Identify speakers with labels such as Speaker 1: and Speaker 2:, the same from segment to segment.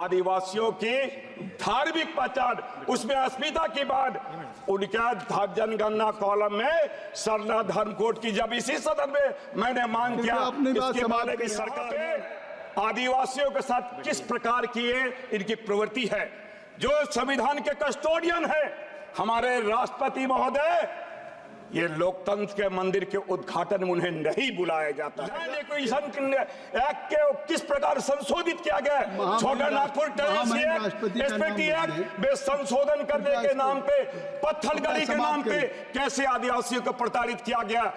Speaker 1: आदिवासियों की धार्मिक पहचान, उसमें अस्मिता की बात, उनका जनगणना कॉलम में सरना धर्म कोड की जब इसी सदन में मैंने मांग किया, इसके बारे में सरकार ने आदिवासियों के साथ किस प्रकार की इनकी प्रवृत्ति है। जो संविधान के कस्टोडियन है हमारे राष्ट्रपति महोदय, ये लोकतंत्र के मंदिर के उद्घाटन में उन्हें नहीं बुलाया जाता है। एक्ट के किस प्रकार संशोधित किया गया, छोटा नागपुर एसपीटी एक्ट में संशोधन करने के नाम पे, पत्थलगड़ी के नाम पे कैसे आदिवासियों को प्रताड़ित किया गया।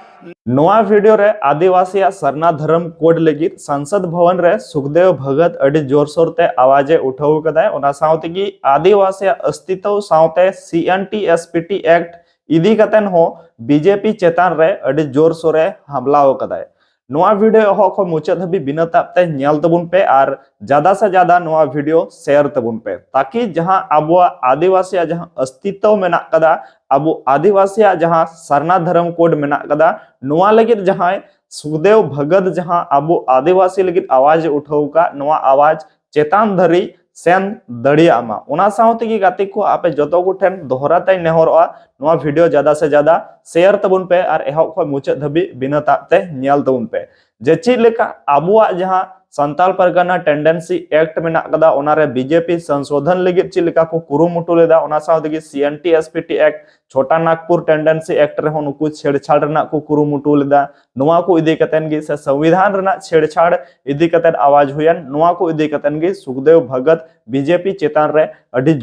Speaker 2: नोआ वीडियो रे आदिवासी सरना धर्म कोड लगित संसद भवन रे सुखदेव भगत अड़ी जोरसोर ते आवाजे उठाव कदाय। ओना साउते की आदिवासी अस्तित्व साउते सीएनटी-एसपीटी एक्ट इदी कतेन हो बीजेपी चेतान रे अड़ी जोर सोरे हमला कदाय। नोआ वीडियो हो को मुचाद हबी बिना तापते नेल तबुन पे और ज्यादा से ज्यादा नोआ वीडियो शेयर तबुन पे, ताकि जहां अब आदिवासी जहां अस्तित्व मेना कदा, अब आदिवासी जहां सरना धर्म कोड मेना कदा, नोआ लगित जहां सुखदेव भगत जहां अब आदिवासी लगित आवाज उठाव का, नोआ आवाज चेतान धरी सेन दड़ियामा। ओना साउते की गाते को आपे जतो को ठेन दोहराते नेहरवा नोआ वीडियो ज्यादा से ज्यादा शेयर तबुन पे और एहब खो मुचाद धबी बिना तापते नेल तबुन पे। जे चीज लेका आबुआ जहां संताल परगना टेंडेंसी एक्ट में कदा, ओना रे बीजेपी संशोधन लगित चीज लेका को कुरुमुटु लेदा। ओना साउते की सीएनटी-एसपीटी एक्ट छोटा नागपुर टेंडेंसी एक्ट रे हो नुकु छेड़छाड़ रना को कुरुमुटु लेदा। नोआ को इदी कतेन गी से संविधान रना छेड़छाड़ इदी कतेन आवाज हुयन, नोआ को इदी कतेन गी सुखदेव भगत बीजेपी चेतान रे अड़ी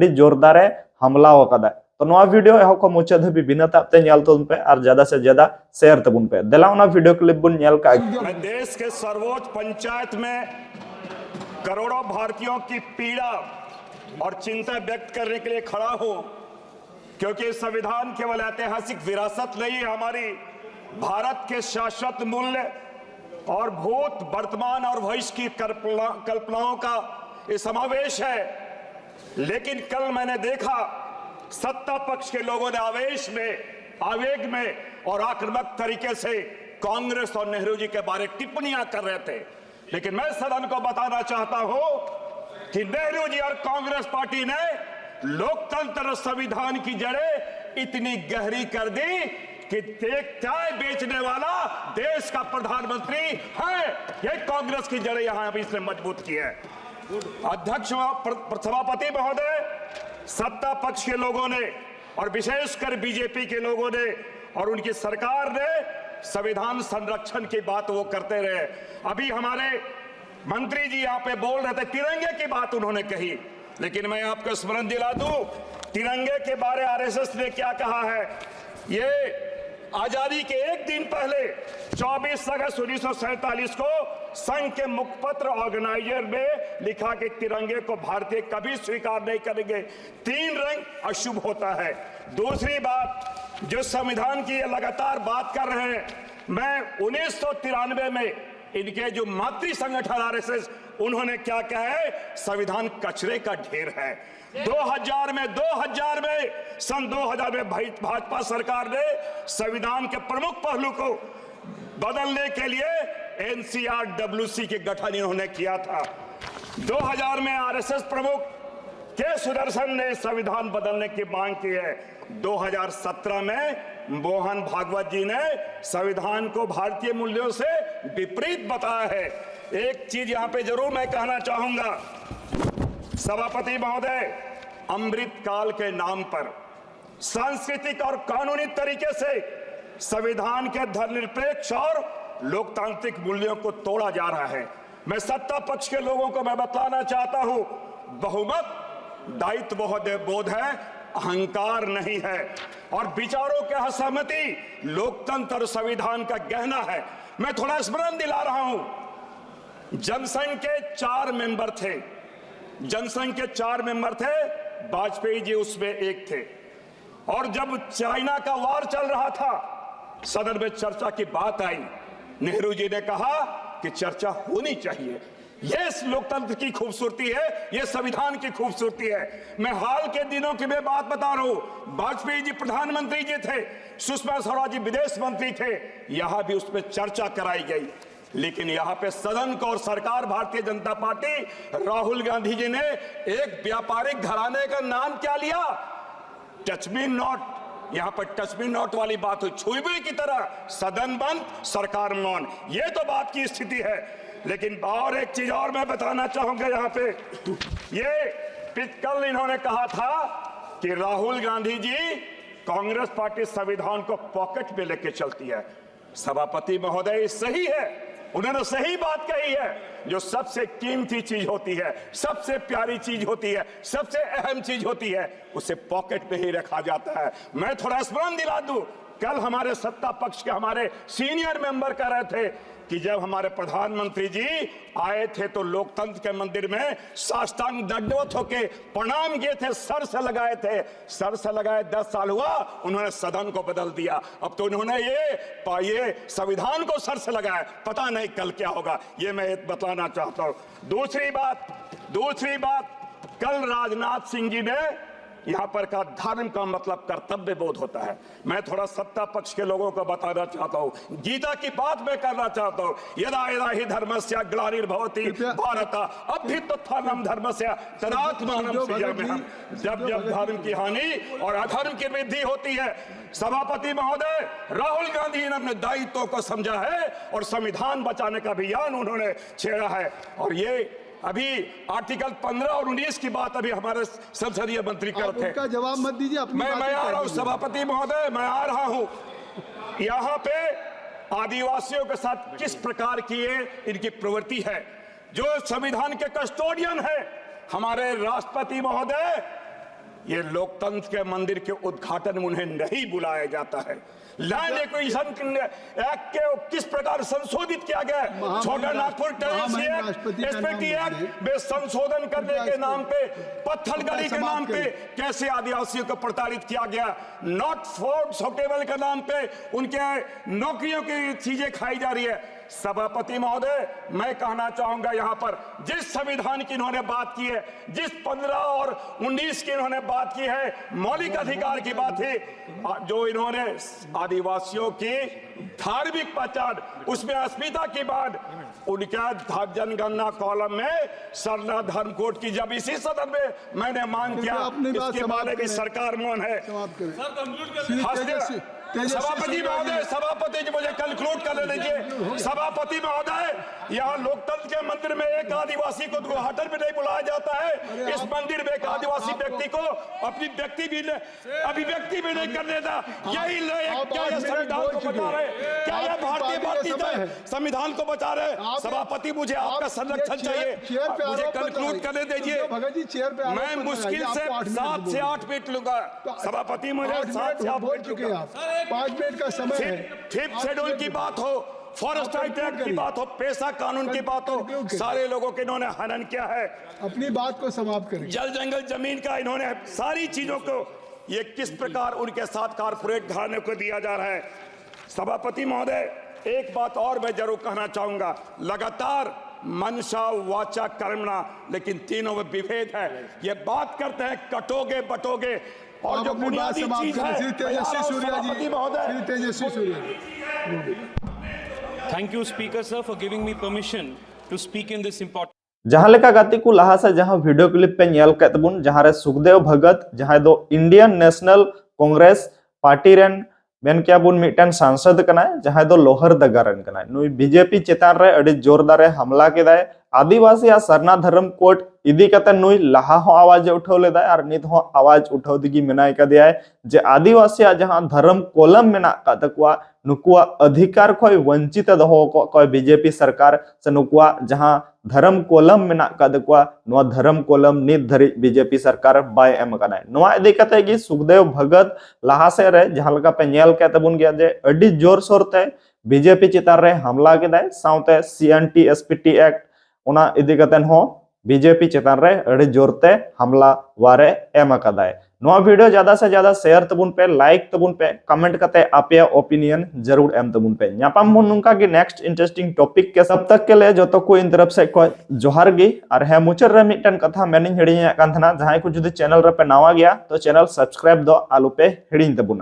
Speaker 2: जोरदार हमला कदा। तो नोआ वीडियो एहो को मुचाद हबी बिना तापते नेल तबुन पे और ज्यादा से ज्यादा शेयर तबुन पे। देला ओना वीडियो क्लिप बुन नेल का।
Speaker 1: मैं देश के सर्वोच्च पंचायत में करोड़ों भारतीयों की पीड़ा और चिंता व्यक्त करने के लिए खड़ा हूं, क्योंकि ये केवल ऐतिहासिक विरासत नहीं है, हमारी भारत के शाश्वत मूल्य और भूत, वर्तमान और भविष्य की कल्पनाओं का ये समावेश है। लेकिन कल मैंने देखा सत्ता पक्ष के लोगों ने आवेग में और आक्रामक तरीके से कांग्रेस और नेहरू जी के बारे टिप्पणियां कर रहे थे। लेकिन मैं सदन को बताना चाहता हूं कि नेहरू जी और कांग्रेस पार्टी ने लोकतंत्र और संविधान की जड़ें इतनी गहरी कर दी कि एक चाय बेचने वाला देश का प्रधानमंत्री है, ये कांग्रेस की जड़ें यहां भी इसने मजबूत की है। अध्यक्ष सभापति महोदय, सत्ता पक्ष के लोगों ने और विशेषकर बीजेपी के लोगों ने और उनकी सरकार ने संविधान संरक्षण की बात वो करते रहे। अभी हमारे मंत्री जी यहाँ पे बोल रहे थे, तिरंगे की बात उन्होंने कही, लेकिन मैं आपको स्मरण दिला दूं तिरंगे के बारे आरएसएस ने क्या कहा है। ये आजादी के एक दिन पहले 24 अगस्त 1947 को संघ के मुखपत्र ऑर्गेनाइजर में लिखा कि तिरंगे को भारतीय कभी स्वीकार नहीं करेंगे, 3 रंग अशुभ होता है। दूसरी बात, जो संविधान की लगातार बात कर रहे हैं, मैं 1993 में इनके जो मातृ संगठन आरएसएस, उन्होंने क्या कहा है, संविधान कचरे का ढेर है। 2000 में सन 2000 में भाजपा सरकार ने संविधान के प्रमुख पहलू को बदलने के लिए एनसीआरडब्ल्यूसी के गठन इन्होंने किया था। 2000 में आरएसएस प्रमुख के सुदर्शन ने संविधान बदलने की मांग की है। 2017 में मोहन भागवत जी ने संविधान को भारतीय मूल्यों से विपरीत बताया है। एक चीज यहां पे जरूर मैं कहना चाहूंगा, सभापति महोदय, अमृत काल के नाम पर सांस्कृतिक और कानूनी तरीके से संविधान के धर्मनिरपेक्ष और लोकतांत्रिक मूल्यों को तोड़ा जा रहा है। मैं सत्ता पक्ष के लोगों को मैं बताना चाहता हूं, बहुमत दायित्व बोध है, अहंकार नहीं है, और विचारों के असहमति लोकतंत्र और संविधान का गहना है। मैं थोड़ा स्मरण दिला रहा हूं, जनसंघ के 4 मेंबर थे, वाजपेयी जी उसमें एक थे, और जब चाइना का वार चल रहा था, सदन में चर्चा की बात आई, नेहरू जी ने कहा कि चर्चा होनी चाहिए। ये लोकतंत्र की खूबसूरती है, ये संविधान की खूबसूरती है। मैं हाल के दिनों की मैं बात बता रहा हूं, वाजपेयी जी प्रधानमंत्री जी थे, सुषमा स्वराज जी विदेश मंत्री थे, यहां भी उसमें चर्चा कराई गई। लेकिन यहाँ पे सदन को और सरकार भारतीय जनता पार्टी राहुल गांधी जी ने एक व्यापारिक घराने का नाम क्या लिया? Touch me not. यहाँ पर टच मी नॉट वाली बात हुई, छुईबुई की तरह, सदन बंद सरकार मौन। ये तो बात की स्थिति है। लेकिन और एक चीज और मैं बताना चाहूंगा यहाँ पे, ये कल इन्होंने कहा था कि राहुल गांधी जी कांग्रेस पार्टी संविधान को पॉकेट में लेके चलती है। सभापति महोदय सही है, उन्होंने सही बात कही है। जो सबसे कीमती चीज होती है, सबसे प्यारी चीज होती है, सबसे अहम चीज होती है, उसे पॉकेट में ही रखा जाता है। मैं थोड़ा स्मरण दिला दूं, कल हमारे सत्ता पक्ष के हमारे सीनियर मेंबर कह रहे थे कि जब हमारे प्रधानमंत्री जी आए थे तो लोकतंत्र के मंदिर में साष्टांग दंडवत होके प्रणाम किए थे, सर से लगाए थे। सर से लगाए 10 साल हुआ, उन्होंने सदन को बदल दिया। अब तो उन्होंने ये संविधान को सर से लगाया। पता नहीं कल क्या होगा, ये मैं बताना चाहता हूं। दूसरी बात, कल राजनाथ सिंह जी ने यहां पर का धर्म का मतलब कर्तव्य बोध होता है। मैं थोड़ा सत्ता पक्ष के लोगों को बताना चाहता हूं, गीता की बात मैं करना चाहता हूं। यदा यदा हि धर्मस्य ग्लानिर्भवति भारत अभ्युत्थानम धर्मस्य तदात्मानं सृजाम्यहम्। जब जब धर्म की हानि और अधर्म की वृद्धि होती है, सभापति महोदय राहुल गांधी ने अपने दायित्व को समझा है और संविधान बचाने का अभियान उन्होंने छेड़ा है। और ये अभी आर्टिकल 15 और 19 की बात अभी हमारे संसदीय मंत्री करते हैं।
Speaker 3: उनका जवाब मत दीजिए,
Speaker 1: मैं आ रहा हूं सभापति महोदय, मैं आ रहा हूं। यहां पे आदिवासियों के साथ किस प्रकार की इनकी प्रवृत्ति है। जो संविधान के कस्टोडियन है हमारे राष्ट्रपति महोदय, ये लोकतंत्र के मंदिर के उद्घाटन में उन्हें नहीं बुलाया जाता है। लैंड एक्विजिशन एक्ट के किस प्रकार संशोधित किया गया, छोटा नागपुर टेरेंसी एक्ट में संशोधन करने के नाम पे, पत्थर गली के नाम पे कैसे आदिवासियों को प्रताड़ित किया गया, नॉट फॉर सुटेबल के नाम पे उनके नौकरियों की चीजें खाई जा रही है। सभापति महोदय, मैं कहना चाहूंगा यहां पर जिस संविधान की इन्होंने बात की है, जिस 15 और 19 की इन्होंने बात की है, मौलिक अधिकार की बात है, जो इन्होंने आदिवासियों की धार्मिक पहचान, उसमें अस्मिता की बात, उनका जनगणना कॉलम में सरना धर्म कोड की जब इसी सदन में मैंने मांग किया, इसके बारे में सरकार मौन है। सभापति महोदय, सभापति जी मुझे कंक्लूड करने दीजिए। सभापति महोदय, यहाँ लोकतंत्र के मंदिर में एक आदिवासी को उद्घाटन में नहीं बुलाया जाता है। इस मंदिर में एक आदिवासी व्यक्ति को अपनी अभिव्यक्ति भी नहीं करने देता। यही क्या ये संविधान को बचा रहे, क्या ये भारतीय संविधान को बचा रहे? सभापति, मुझे आपका संरक्षण चाहिए, मुझे कंक्लूड करने दीजिए। मैं मुश्किल से 7 से 8 मिनट लूंगा। सभापति, मुझे 7 से 8 मिनट लूंगा।
Speaker 3: 5 मिनट का समय है।
Speaker 1: फिफ्थ शेड्यूल की बात हो, फॉरेस्ट एक्ट की बात हो, पेशा कानून की बात हो, सारे लोगों के इन्होंने हनन किया है।
Speaker 3: अपनी बात को समाप्त करें।
Speaker 1: जल जंगल जमीन का इन्होंने सारी चीजों को, ये किस प्रकार उनके साथ कारपोरेट घराने को दिया जा रहा है। सभापति महोदय, एक बात और मैं जरूर कहना चाहूंगा, लगातार मनसा वाचा कर्मणा, लेकिन तीनों में विभेद है। ये बात करते हैं कटोगे बटोगे, और जो बुनियादी चीज है,
Speaker 3: तेजस्वी सूर्या जी।
Speaker 4: Thank you, Speaker sir, for giving me permission to speak in this important.
Speaker 2: जहां लेका गाती को लहा से जहां वीडियो क्लिप पे नेल कतबुन जहां रे सुखदेव भगत जहां दो Indian national Congress party rain main क्या बुन मिटन सांसद कनाय जहां दो लोहर दगारन कनाय नुई बीजेपी चेतान रे अड़ी जोरदार हमला केदाय आदिवासी या सरना धर्म कोड इदी कते नुई लहा हो आवाज उठाव लेदाय और नित हो आवाज उठाव दिगी मेनाय का दिया है जे आदिवासी जहां धर्म कोलम मेना का तकवा नुकुआ अधिकार कोई वंचित दहो कोई बीजेपी सरकार से नुकुआ जहां धर्म कोलम मेना का तकवा नुआ धर्म कोलम नित धरी बीजेपी सरकार बाय एम कनाय नुआ इदी कते गी सुखदेव भगत लहा से रे जहां लका पे नेल के तबुन गया जे अडी जोर सोरते बीजेपी चितार रे हमला केदाय साउते सीएनटी एसपीटी एक्ट उना इदी कतन हो बीजेपी चेतान रे अड़ी जोरते हमला वारे एम कदाय। नोआ वीडियो ज्यादा से ज्यादा शेयर तबुन पे, लाइक तबुन पे, कमेंट कते आपे ओपिनियन जरूर एम तबुन पे। न्यापाम मुन नुंका की नेक्स्ट इंटरेस्टिंग टॉपिक के सब तक के लिए जो तो को इन तरफ से को जोहार गी और है मुचर रे मिटन कथा मेनिंग हेडिंग कान थना जहां को जुदी चैनल रे पे नवा गया तो चैनल सब्सक्राइब दो आलू पे हेडिंग तबुना।